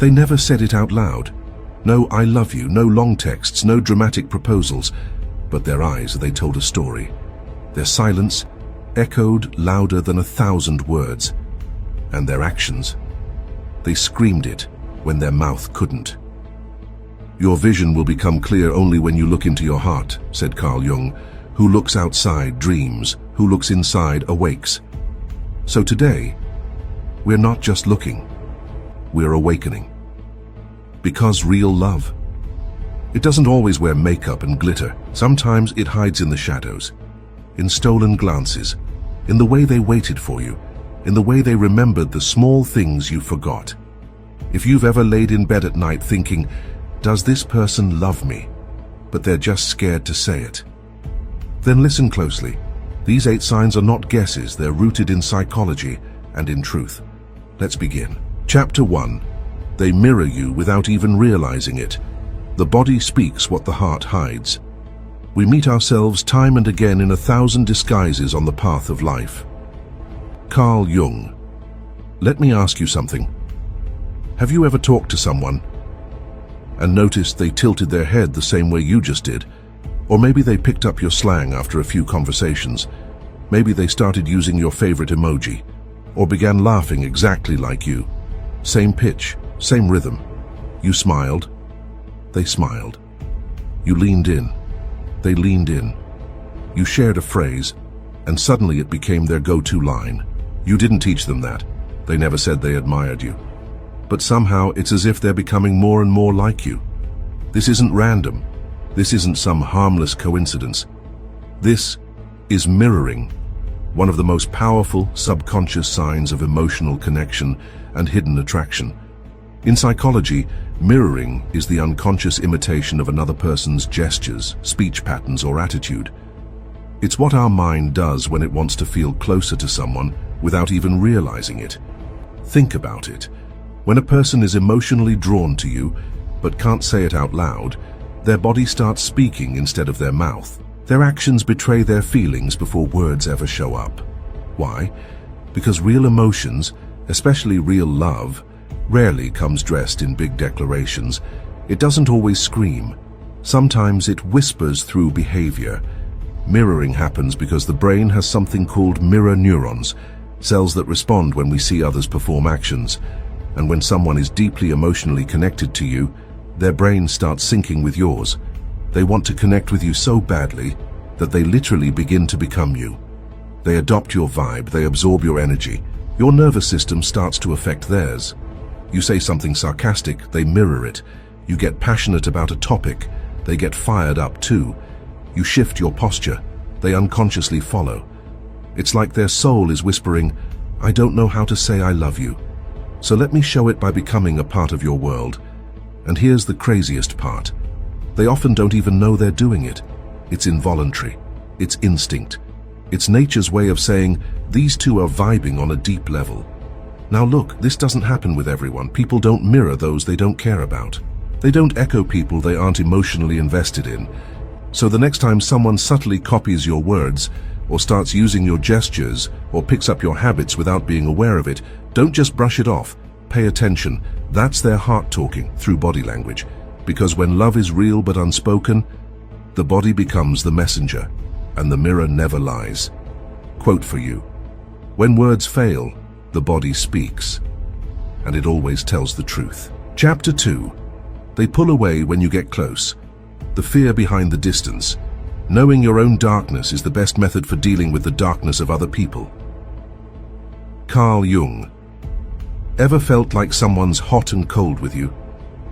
They never said it out loud. No "I love you," no long texts, no dramatic proposals. But their eyes, they told a story. Their silence echoed louder than 1,000 words. And their actions, they screamed it when their mouth couldn't. "Your vision will become clear only when you look into your heart," said Carl Jung. "Who looks outside dreams, who looks inside awakes." So today, we're not just looking, we're awakening. Because real love, it doesn't always wear makeup and glitter. Sometimes it hides in the shadows, in stolen glances, in the way they waited for you, in the way they remembered the small things you forgot. If you've ever laid in bed at night thinking, "Does this person love me?" but they're just scared to say it, then listen closely. These 8 signs are not guesses, they're rooted in psychology and in truth. Let's begin. Chapter 1. They mirror you without even realizing it. The body speaks what the heart hides. We meet ourselves time and again in 1,000 disguises on the path of life. Carl Jung. Let me ask you something. Have you ever talked to someone and noticed they tilted their head the same way you just did? Or maybe they picked up your slang after a few conversations. Maybe they started using your favorite emoji, or began laughing exactly like you. Same pitch, same rhythm. You smiled, they smiled. You leaned in, they leaned in. You shared a phrase, and suddenly it became their go-to line. You didn't teach them that. They never said they admired you. But somehow it's as if they're becoming more and more like you. This isn't random. This isn't some harmless coincidence. This is mirroring, one of the most powerful subconscious signs of emotional connection and hidden attraction. In psychology, mirroring is the unconscious imitation of another person's gestures, speech patterns, or attitude. It's what our mind does when it wants to feel closer to someone without even realizing it. Think about it. When a person is emotionally drawn to you, but can't say it out loud, their body starts speaking instead of their mouth. Their actions betray their feelings before words ever show up. Why? Because real emotions, especially real love, rarely comes dressed in big declarations. It doesn't always scream. Sometimes it whispers through behavior. Mirroring happens because the brain has something called mirror neurons, cells that respond when we see others perform actions. And when someone is deeply emotionally connected to you, their brain starts syncing with yours. They want to connect with you so badly that they literally begin to become you. They adopt your vibe, they absorb your energy. Your nervous system starts to affect theirs. You say something sarcastic, they mirror it. You get passionate about a topic, they get fired up too. You shift your posture, they unconsciously follow. It's like their soul is whispering, "I don't know how to say I love you, so let me show it by becoming a part of your world." And here's the craziest part. They often don't even know they're doing it. It's involuntary. It's instinct. It's nature's way of saying, these two are vibing on a deep level. Now look, this doesn't happen with everyone. People don't mirror those they don't care about. They don't echo people they aren't emotionally invested in. So the next time someone subtly copies your words, or starts using your gestures, or picks up your habits without being aware of it, don't just brush it off. Pay attention. That's their heart talking through body language. Because when love is real but unspoken, the body becomes the messenger, and the mirror never lies. Quote for you: when words fail, the body speaks, and it always tells the truth. Chapter 2. They pull away when you get close. The fear behind the distance. Knowing your own darkness is the best method for dealing with the darkness of other people. Carl Jung. Ever felt like someone's hot and cold with you?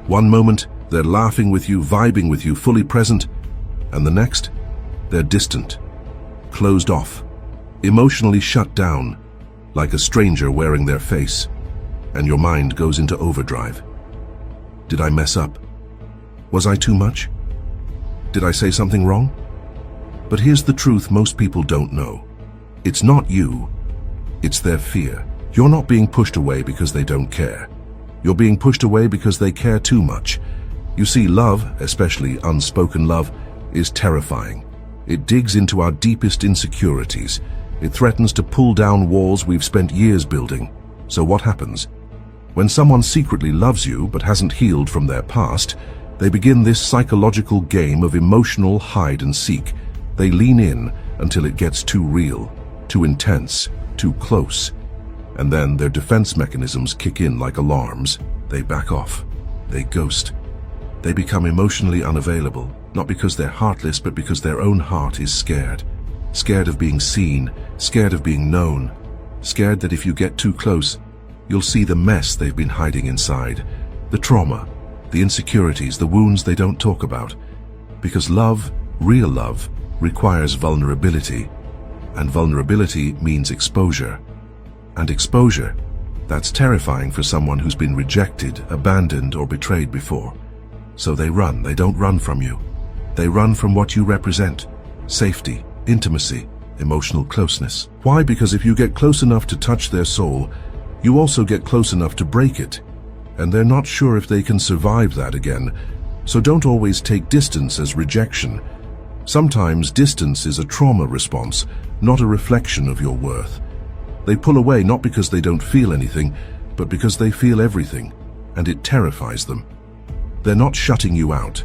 One moment, they're laughing with you, vibing with you, fully present, and the next, they're distant, closed off, emotionally shut down, like a stranger wearing their face, and your mind goes into overdrive. Did I mess up? Was I too much? Did I say something wrong? But here's the truth most people don't know. It's not you, it's their fear. You're not being pushed away because they don't care. You're being pushed away because they care too much. You see, love, especially unspoken love, is terrifying. It digs into our deepest insecurities. It threatens to pull down walls we've spent years building. So what happens? When someone secretly loves you but hasn't healed from their past, they begin this psychological game of emotional hide and seek. They lean in until it gets too real, too intense, too close. And then their defense mechanisms kick in like alarms. They back off. They ghost. They become emotionally unavailable, not because they're heartless, but because their own heart is scared. Scared of being seen, scared of being known, scared that if you get too close, you'll see the mess they've been hiding inside, the trauma, the insecurities, the wounds they don't talk about. Because love, real love, requires vulnerability, and vulnerability means exposure. And exposure, that's terrifying for someone who's been rejected, abandoned, or betrayed before. So they run. They don't run from you. They run from what you represent: safety, intimacy, emotional closeness. Why? Because if you get close enough to touch their soul, you also get close enough to break it. And they're not sure if they can survive that again. So don't always take distance as rejection. Sometimes distance is a trauma response, not a reflection of your worth. They pull away not because they don't feel anything, but because they feel everything, and it terrifies them. They're not shutting you out.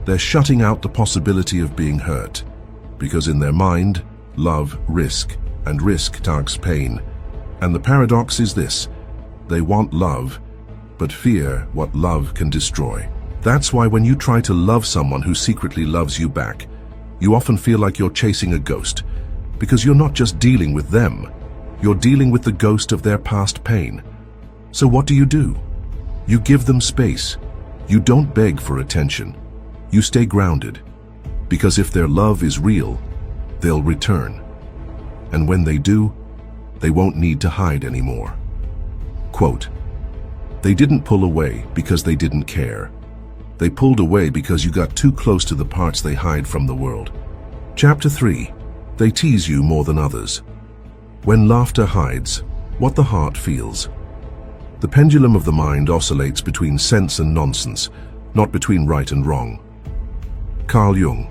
They're shutting out the possibility of being hurt. Because in their mind, love, risk, and risk targets pain. And the paradox is this: they want love, but fear what love can destroy. That's why when you try to love someone who secretly loves you back, you often feel like you're chasing a ghost, because you're not just dealing with them, you're dealing with the ghost of their past pain. So what do? You give them space. You don't beg for attention. You stay grounded. Because if their love is real, they'll return. And when they do, they won't need to hide anymore. Quote, "They didn't pull away because they didn't care. They pulled away because you got too close to the parts they hide from the world." Chapter 3. They tease you more than others. When laughter hides what the heart feels. The pendulum of the mind oscillates between sense and nonsense, not between right and wrong. Carl Jung.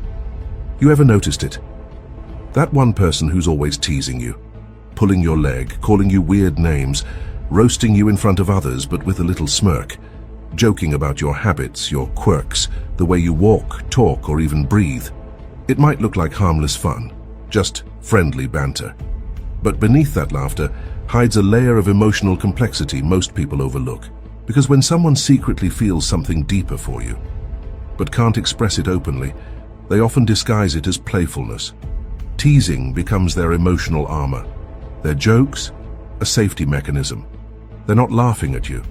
You ever noticed it? That one person who's always teasing you, pulling your leg, calling you weird names, roasting you in front of others but with a little smirk, joking about your habits, your quirks, the way you walk, talk, or even breathe. It might look like harmless fun, just friendly banter. But beneath that laughter hides a layer of emotional complexity most people overlook. Because when someone secretly feels something deeper for you, but can't express it openly, they often disguise it as playfulness. Teasing becomes their emotional armor. Their jokes, a safety mechanism. They're not laughing at you.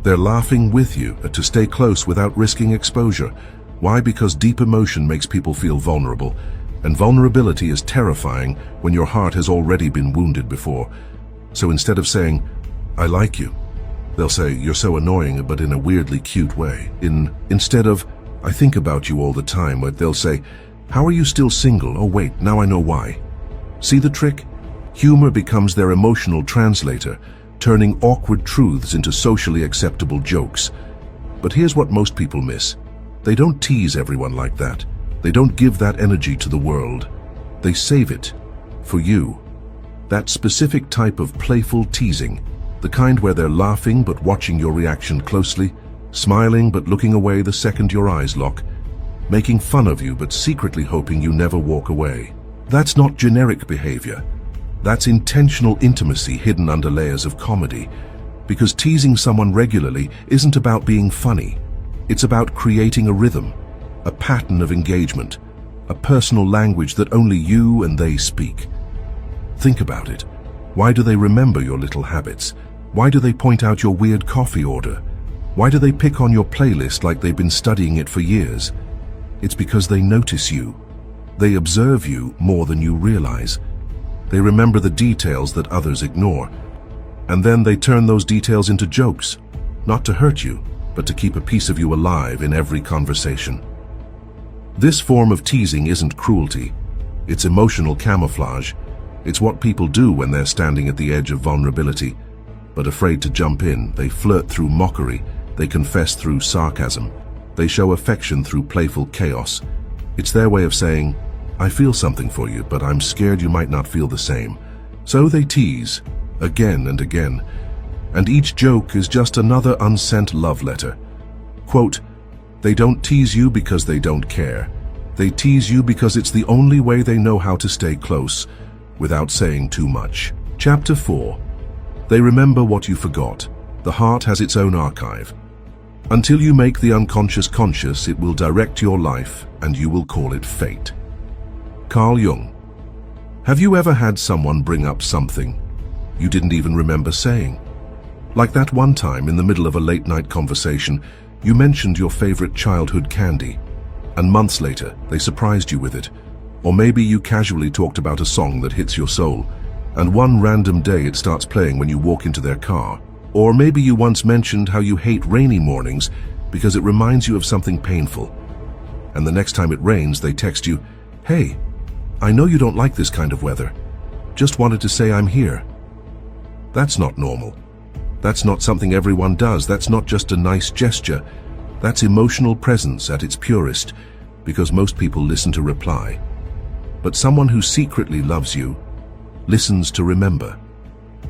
They're laughing with you to stay close without risking exposure. Why? Because deep emotion makes people feel vulnerable, and vulnerability is terrifying when your heart has already been wounded before. So instead of saying, "I like you," they'll say, "You're so annoying," but in a weirdly cute way. Instead of, "I think about you all the time," they'll say, "How are you still single? Oh wait, now I know why." See the trick? Humor becomes their emotional translator, turning awkward truths into socially acceptable jokes. But here's what most people miss. They don't tease everyone like that. They don't give that energy to the world. They save it for you. That specific type of playful teasing, the kind where they're laughing but watching your reaction closely, smiling but looking away the second your eyes lock, making fun of you but secretly hoping you never walk away. That's not generic behavior. That's intentional intimacy hidden under layers of comedy. Because teasing someone regularly isn't about being funny. It's about creating a rhythm, a pattern of engagement, a personal language that only you and they speak. Think about it. Why do they remember your little habits? Why do they point out your weird coffee order? Why do they pick on your playlist like they've been studying it for years? It's because they notice you. They observe you more than you realize. They remember the details that others ignore. And then they turn those details into jokes, not to hurt you, but to keep a piece of you alive in every conversation. This form of teasing isn't cruelty. It's emotional camouflage. It's what people do when they're standing at the edge of vulnerability. But afraid to jump in, they flirt through mockery. They confess through sarcasm. They show affection through playful chaos. It's their way of saying, "I feel something for you, but I'm scared you might not feel the same." So they tease, again and again. and each joke is just another unsent love letter. Quote, "They don't tease you because they don't care. They tease you because it's the only way they know how to stay close, without saying too much." Chapter 4. They remember what you forgot. The heart has its own archive. Until you make the unconscious conscious, it will direct your life, and you will call it fate. Carl Jung. Have you ever had someone bring up something you didn't even remember saying? Like that one time in the middle of a late-night conversation, you mentioned your favorite childhood candy, and months later they surprised you with it. Or maybe you casually talked about a song that hits your soul, and one random day it starts playing when you walk into their car. Or maybe you once mentioned how you hate rainy mornings because it reminds you of something painful. And the next time it rains, they text you, "Hey, I know you don't like this kind of weather. Just wanted to say I'm here." That's not normal. That's not something everyone does. That's not just a nice gesture. That's emotional presence at its purest, because most people listen to reply. But someone who secretly loves you listens to remember.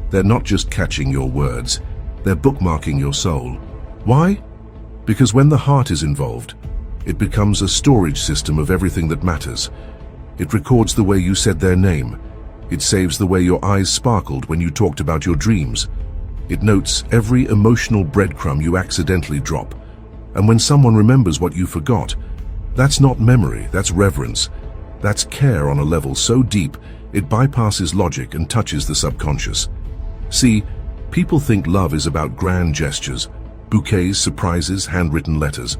They're not just catching your words, they're bookmarking your soul. Why? Because when the heart is involved, it becomes a storage system of everything that matters. It records the way you said their name. It saves the way your eyes sparkled when you talked about your dreams. It notes every emotional breadcrumb you accidentally drop. And when someone remembers what you forgot, that's not memory, that's reverence. That's care on a level so deep, it bypasses logic and touches the subconscious. See, people think love is about grand gestures, bouquets, surprises, handwritten letters.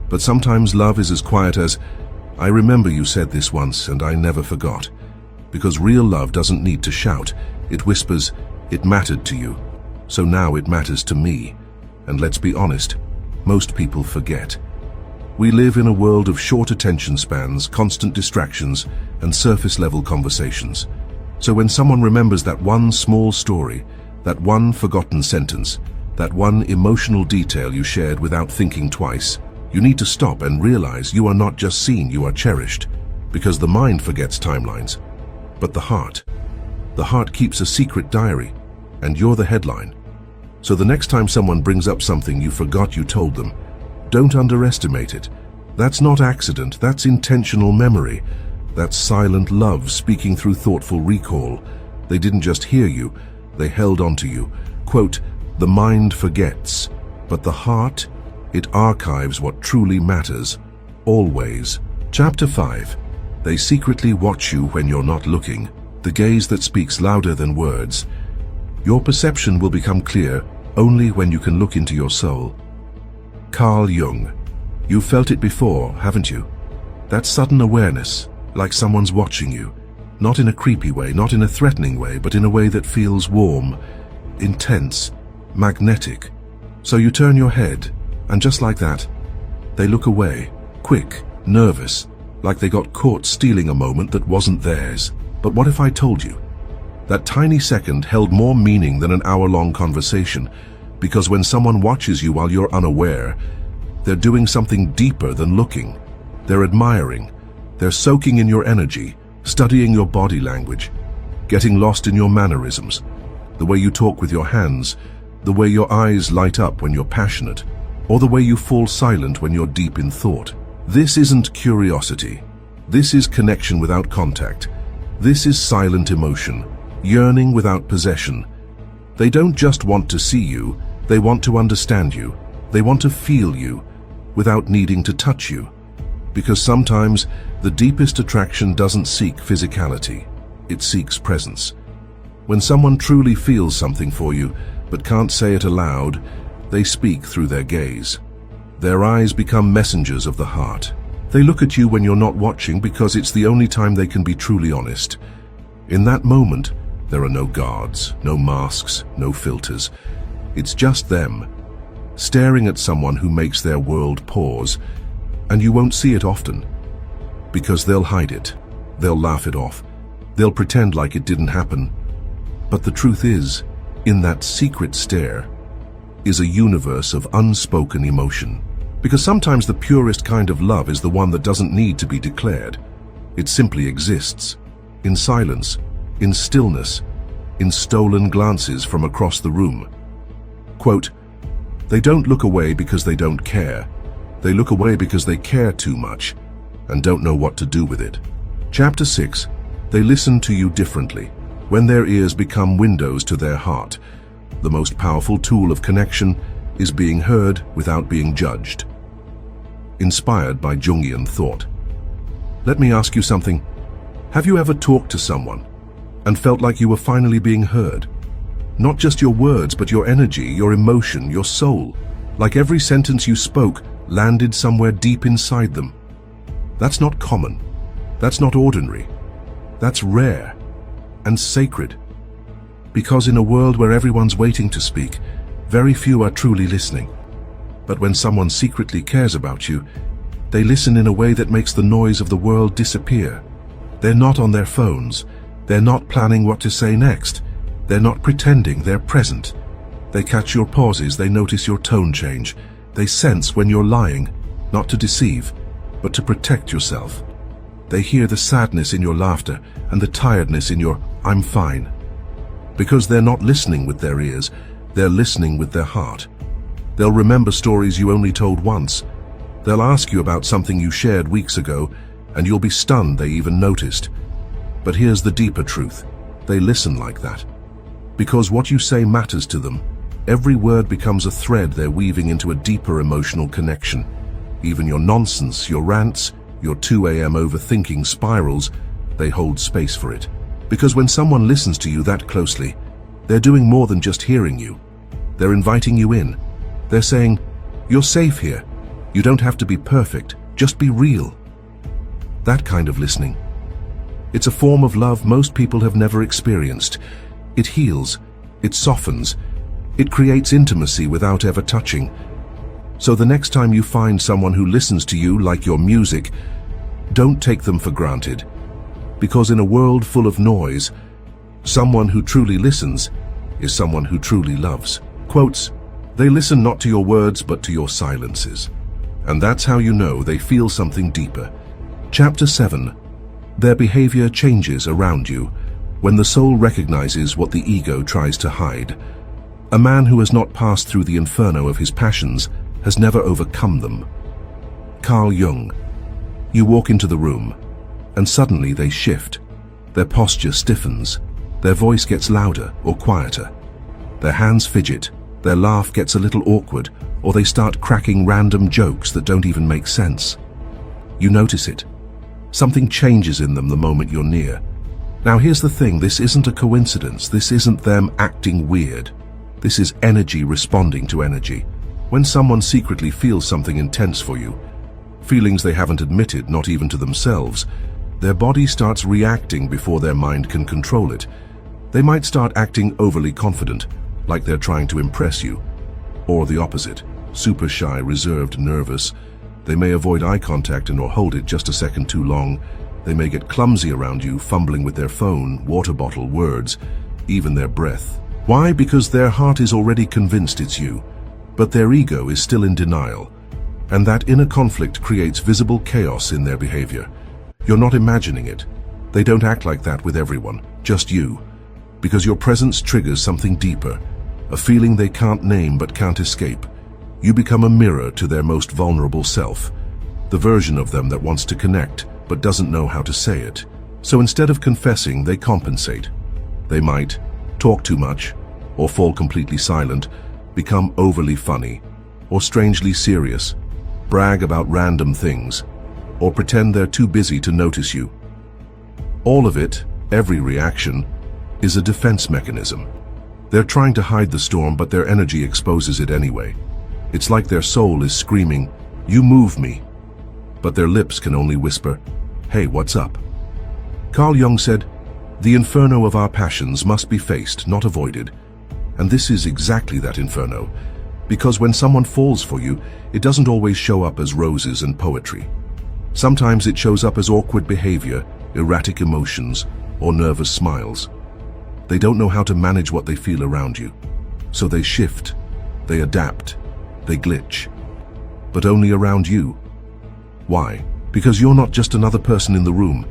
But sometimes love is as quiet as, "I remember you said this once and I never forgot." Because real love doesn't need to shout. It whispers, "It mattered to you, so now it matters to me." And let's be honest, most people forget. We live in a world of short attention spans, constant distractions, and surface-level conversations. So when someone remembers that one small story, that one forgotten sentence, that one emotional detail you shared without thinking twice, you need to stop and realize you are not just seen, you are cherished. Because the mind forgets timelines. But the heart keeps a secret diary, and you're the headline. So the next time someone brings up something you forgot you told them, don't underestimate it. That's not accident, that's intentional memory. That's silent love speaking through thoughtful recall. They didn't just hear you, they held on to you. Quote, "The mind forgets, but the heart, it archives what truly matters, always." Chapter 5. They secretly watch you when you're not looking. The gaze that speaks louder than words. Your perception will become clear only when you can look into your soul. Carl Jung. You've felt it before, haven't you? That sudden awareness, like someone's watching you. Not in a creepy way, not in a threatening way, but in a way that feels warm, intense, magnetic. So you turn your head, and just like that, they look away, quick, nervous, like they got caught stealing a moment that wasn't theirs. But what if I told you? That tiny second held more meaning than an hour-long conversation, because when someone watches you while you're unaware, they're doing something deeper than looking. They're admiring. They're soaking in your energy, studying your body language, getting lost in your mannerisms, the way you talk with your hands, the way your eyes light up when you're passionate, or the way you fall silent when you're deep in thought. This isn't curiosity. This is connection without contact. This is silent emotion, yearning without possession. They don't just want to see you, they want to understand you. They want to feel you without needing to touch you. Because sometimes the deepest attraction doesn't seek physicality, it seeks presence. When someone truly feels something for you but can't say it aloud, they speak through their gaze. Their eyes become messengers of the heart. They look at you when you're not watching because it's the only time they can be truly honest. In that moment, there are no guards, no masks, no filters. It's just them, staring at someone who makes their world pause, and you won't see it often. Because they'll hide it, they'll laugh it off, they'll pretend like it didn't happen. But the truth is, in that secret stare, is a universe of unspoken emotion. Because sometimes the purest kind of love is the one that doesn't need to be declared. It simply exists, in silence, in stillness, in stolen glances from across the room. Quote, "They don't look away because they don't care. They look away because they care too much and don't know what to do with it." Chapter 6. They listen to you differently. When their ears become windows to their heart, the most powerful tool of connection is being heard without being judged. Inspired by Jungian thought. Let me ask you something. Have you ever talked to someone and felt like you were finally being heard? Not just your words, but your energy, your emotion, your soul. Like every sentence you spoke landed somewhere deep inside them. That's not common. That's not ordinary. That's rare and sacred. Because in a world where everyone's waiting to speak, very few are truly listening. But when someone secretly cares about you, they listen in a way that makes the noise of the world disappear. They're not on their phones. They're not planning what to say next. They're not pretending, they're present. They catch your pauses, they notice your tone change. They sense when you're lying, not to deceive, but to protect yourself. They hear the sadness in your laughter and the tiredness in your "I'm fine." Because they're not listening with their ears, they're listening with their heart. They'll remember stories you only told once. They'll ask you about something you shared weeks ago, and you'll be stunned they even noticed. But here's the deeper truth. They listen like that. Because what you say matters to them. Every word becomes a thread they're weaving into a deeper emotional connection. Even your nonsense, your rants, your 2 a.m. overthinking spirals, they hold space for it. Because when someone listens to you that closely, they're doing more than just hearing you. They're inviting you in. They're saying, "You're safe here. You don't have to be perfect. Just be real." That kind of listening. It's a form of love most people have never experienced. It heals. It softens. It creates intimacy without ever touching. So the next time you find someone who listens to you like your music, don't take them for granted. Because in a world full of noise, someone who truly listens is someone who truly loves. Quotes, "They listen not to your words but to your silences." And that's how you know they feel something deeper. Chapter 7. Their behavior changes around you when the soul recognizes what the ego tries to hide. A man who has not passed through the inferno of his passions has never overcome them. Carl Jung. You walk into the room, and suddenly they shift. Their posture stiffens. Their voice gets louder or quieter. Their hands fidget. Their laugh gets a little awkward, or they start cracking random jokes that don't even make sense. You notice it. Something changes in them the moment you're near. Now here's the thing, this isn't a coincidence. This isn't them acting weird. This is energy responding to energy. When someone secretly feels something intense for you, feelings they haven't admitted, not even to themselves, their body starts reacting before their mind can control it. They might start acting overly confident, like they're trying to impress you. Or the opposite, super shy, reserved, nervous. They may avoid eye contact and or hold it just a second too long. They may get clumsy around you, fumbling with their phone, water bottle, words, even their breath. Why? Because their heart is already convinced it's you, but their ego is still in denial. And that inner conflict creates visible chaos in their behavior. You're not imagining it. They don't act like that with everyone, just you. Because your presence triggers something deeper, a feeling they can't name but can't escape. You become a mirror to their most vulnerable self, the version of them that wants to connect but doesn't know how to say it. So instead of confessing, they compensate. They might talk too much, or fall completely silent, become overly funny, or strangely serious, brag about random things, or pretend they're too busy to notice you. All of it, every reaction, is a defense mechanism. They're trying to hide the storm, but their energy exposes it anyway. It's like their soul is screaming, "You move me," but their lips can only whisper, "Hey, what's up?" Carl Jung said, "The inferno of our passions must be faced, not avoided." And this is exactly that inferno, because when someone falls for you, it doesn't always show up as roses and poetry. Sometimes it shows up as awkward behavior, erratic emotions, or nervous smiles. They don't know how to manage what they feel around you, so they shift, they adapt, they glitch, but only around you. Why? Because you're not just another person in the room.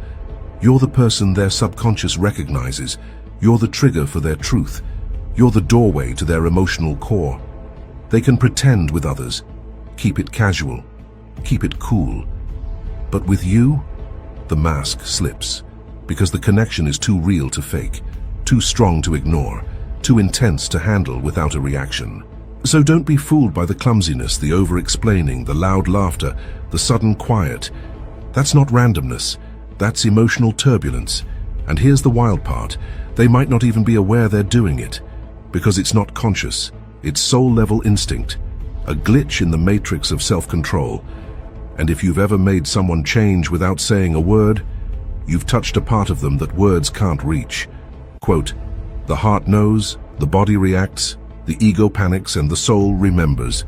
You're the person their subconscious recognizes. You're the trigger for their truth. You're the doorway to their emotional core. They can pretend with others, keep it casual, keep it cool. But with you, the mask slips, because the connection is too real to fake, too strong to ignore, too intense to handle without a reaction. So don't be fooled by the clumsiness, the over-explaining, the loud laughter, the sudden quiet. That's not randomness, that's emotional turbulence. And here's the wild part, they might not even be aware they're doing it, because it's not conscious, it's soul-level instinct, a glitch in the matrix of self-control. And if you've ever made someone change without saying a word, you've touched a part of them that words can't reach. Quote, "The heart knows, the body reacts, the ego panics, and the soul remembers."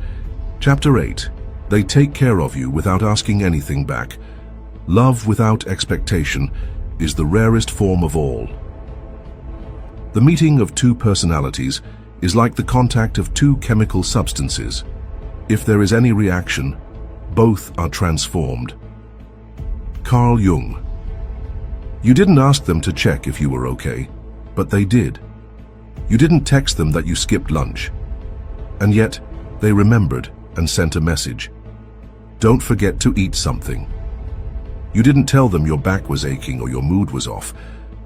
Chapter 8. They take care of you without asking anything back. Love without expectation is the rarest form of all. The meeting of two personalities is like the contact of two chemical substances. If there is any reaction, both are transformed. Carl Jung. You didn't ask them to check if you were okay, but they did. You didn't text them that you skipped lunch, and yet they remembered and sent a message. Don't forget to eat something. You didn't tell them your back was aching or your mood was off,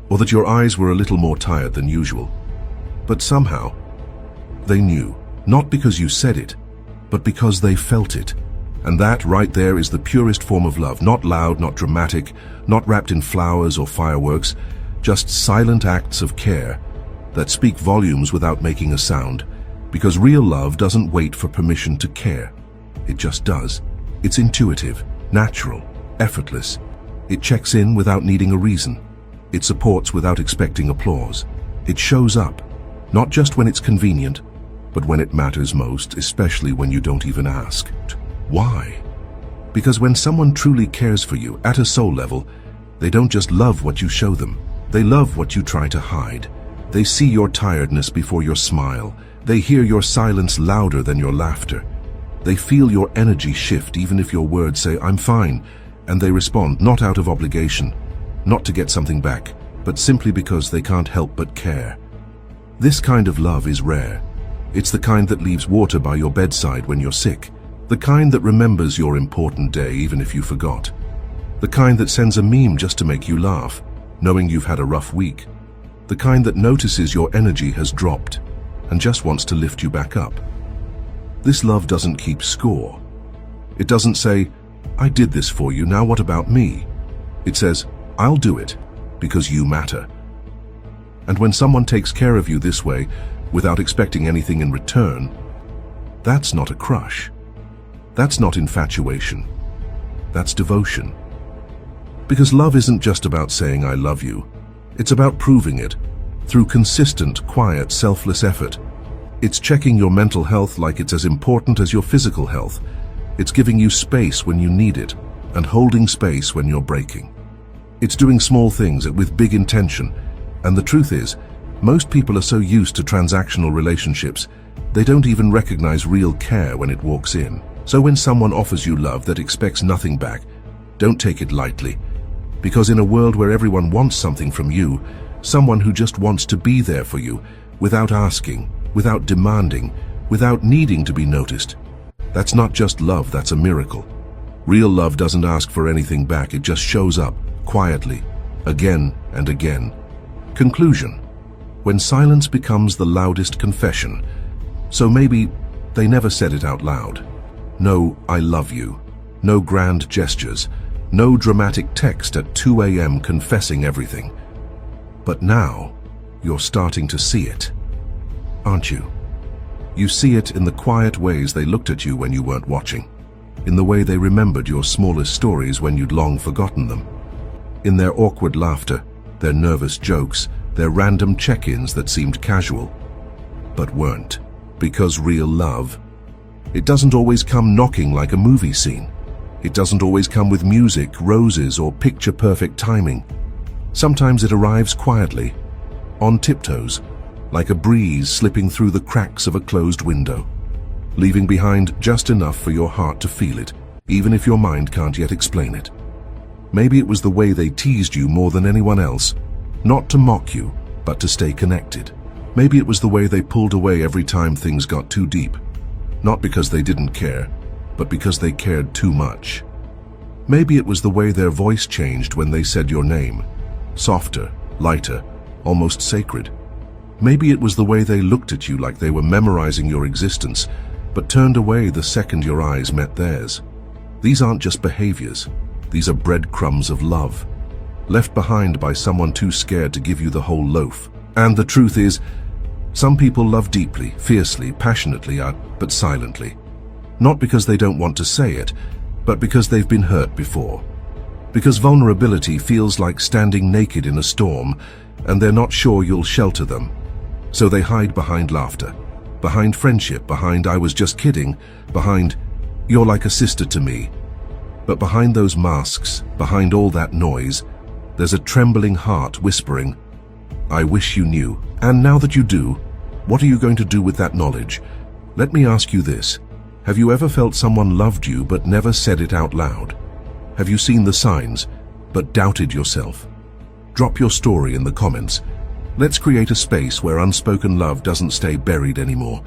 or that your eyes were a little more tired than usual. But somehow, they knew, not because you said it, but because they felt it. And that right there is the purest form of love, not loud, not dramatic, not wrapped in flowers or fireworks, just silent acts of care that speak volumes without making a sound, because real love doesn't wait for permission to care. It just does. It's intuitive, natural, effortless. It checks in without needing a reason. It supports without expecting applause. It shows up, not just when it's convenient, but when it matters most, especially when you don't even ask. Why? Because when someone truly cares for you at a soul level, they don't just love what you show them. They love what you try to hide. They see your tiredness before your smile. They hear your silence louder than your laughter. They feel your energy shift even if your words say, "I'm fine," and they respond not out of obligation, not to get something back, but simply because they can't help but care. This kind of love is rare. It's the kind that leaves water by your bedside when you're sick. The kind that remembers your important day even if you forgot. The kind that sends a meme just to make you laugh, knowing you've had a rough week. The kind that notices your energy has dropped and just wants to lift you back up. This love doesn't keep score. It doesn't say, "I did this for you, now what about me?" It says, "I'll do it because you matter." And when someone takes care of you this way, without expecting anything in return, that's not a crush. That's not infatuation. That's devotion. Because love isn't just about saying "I love you." It's about proving it through consistent, quiet, selfless effort. It's checking your mental health like it's as important as your physical health. It's giving you space when you need it and holding space when you're breaking. It's doing small things with big intention. And the truth is, most people are so used to transactional relationships, they don't even recognize real care when it walks in. So when someone offers you love that expects nothing back, don't take it lightly. Because in a world where everyone wants something from you, someone who just wants to be there for you, without asking, without demanding, without needing to be noticed, that's not just love, that's a miracle. Real love doesn't ask for anything back, it just shows up, quietly, again and again. Conclusion: when silence becomes the loudest confession, so maybe they never said it out loud. No "I love you," no grand gestures, no dramatic text at 2 a.m. confessing everything. But now, you're starting to see it, aren't you? You see it in the quiet ways they looked at you when you weren't watching, in the way they remembered your smallest stories when you'd long forgotten them, in their awkward laughter, their nervous jokes, their random check-ins that seemed casual, but weren't. Because real love, it doesn't always come knocking like a movie scene. It doesn't always come with music, roses, or picture-perfect timing. Sometimes it arrives quietly, on tiptoes, like a breeze slipping through the cracks of a closed window, leaving behind just enough for your heart to feel it, even if your mind can't yet explain it. Maybe it was the way they teased you more than anyone else, not to mock you, but to stay connected. Maybe it was the way they pulled away every time things got too deep, Not because they didn't care, but because they cared too much. Maybe it was the way their voice changed when they said your name. Softer, lighter, almost sacred. Maybe it was the way they looked at you like they were memorizing your existence, but turned away the second your eyes met theirs. These aren't just behaviors. These are breadcrumbs of love, left behind by someone too scared to give you the whole loaf. And the truth is, some people love deeply, fiercely, passionately, but silently. Not because they don't want to say it, but because they've been hurt before. Because vulnerability feels like standing naked in a storm, and they're not sure you'll shelter them. So they hide behind laughter, behind friendship, behind "I was just kidding," behind "you're like a sister to me." But behind those masks, behind all that noise, there's a trembling heart whispering, "I wish you knew." And now that you do, what are you going to do with that knowledge? Let me ask you this. Have you ever felt someone loved you but never said it out loud? Have you seen the signs, but doubted yourself? Drop your story in the comments. Let's create a space where unspoken love doesn't stay buried anymore.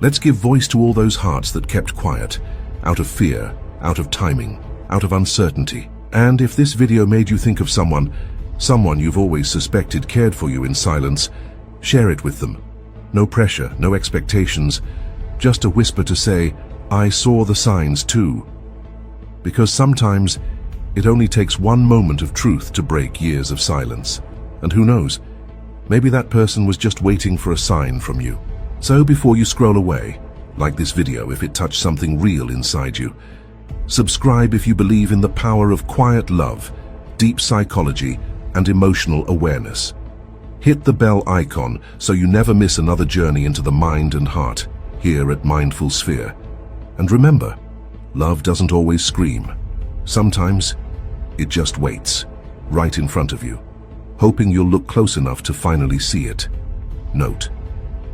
Let's give voice to all those hearts that kept quiet, out of fear, out of timing, out of uncertainty. And if this video made you think of someone you've always suspected cared for you in silence, share it with them. No pressure, no expectations, just a whisper to say, "I saw the signs too." Because sometimes it only takes one moment of truth to break years of silence. And who knows, maybe that person was just waiting for a sign from you. So before you scroll away, like this video if it touched something real inside you. Subscribe if you believe in the power of quiet love, deep psychology, and emotional awareness. Hit the bell icon so you never miss another journey into the mind and heart here at Mindful Sphere. And remember, love doesn't always scream. Sometimes it just waits, right in front of you, hoping you'll look close enough to finally see it. Note: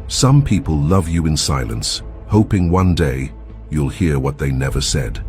some people love you in silence, hoping one day you'll hear what they never said.